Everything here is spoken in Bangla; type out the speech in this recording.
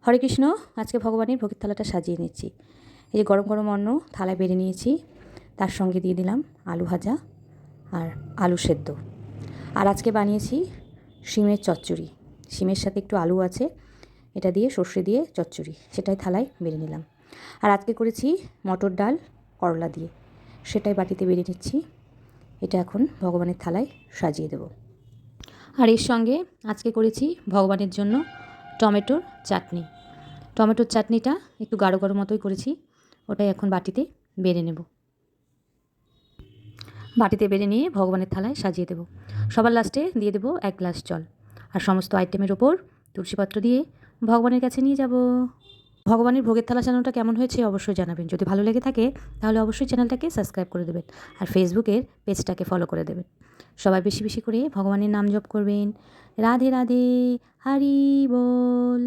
হরে কৃষ্ণ। আজকে ভগবানের ভোগের থালাটা সাজিয়ে নিচ্ছি। এই যে গরম গরম অন্ন থালায় বেড়ে নিয়েছি, তার সঙ্গে দিয়ে দিলাম আলু ভাজা আর আলু সেদ্ধ। আর আজকে বানিয়েছি শিমের চচ্চড়ি। শিমের সাথে একটু আলু আছে, এটা দিয়ে সর্ষে দিয়ে চচ্চড়ি, সেটাই থালায় বেড়ে নিলাম। আর আজকে করেছি মটর ডাল করলা দিয়ে, সেটাই বাটিতে বেড়ে নিচ্ছি। এটা এখন ভগবানের থালায় সাজিয়ে দেব। আর এর সঙ্গে আজকে করেছি ভগবানের জন্য টমেটোর চাটনি। টমেটোর চাটনিটা একটু গাঢ় গাঢ় মতোই করেছি, ওটাই এখন বাটিতে বেড়ে নেব। বাটিতে বেড়ে নিয়ে ভগবানের থালায় সাজিয়ে দেব। সবার লাস্টে দিয়ে দেব 1 গ্লাস জল। আর সমস্ত আইটেমের ওপর তুলসীপত্র দিয়ে ভগবানের কাছে নিয়ে যাব। ভগবানের ভোগের থালা সাজানোটা কেমন হয়েছে অবশ্যই জানাবেন। যদি ভালো লেগে থাকে তাহলে অবশ্যই চ্যানেলটাকে সাবস্ক্রাইব করে দেবেন আর ফেসবুকের পেজটাকে ফলো করে দেবেন। সবাই বেশি বেশি করে ভগবানের নাম জপ করবেন। রাধে রাধে, হরি বল।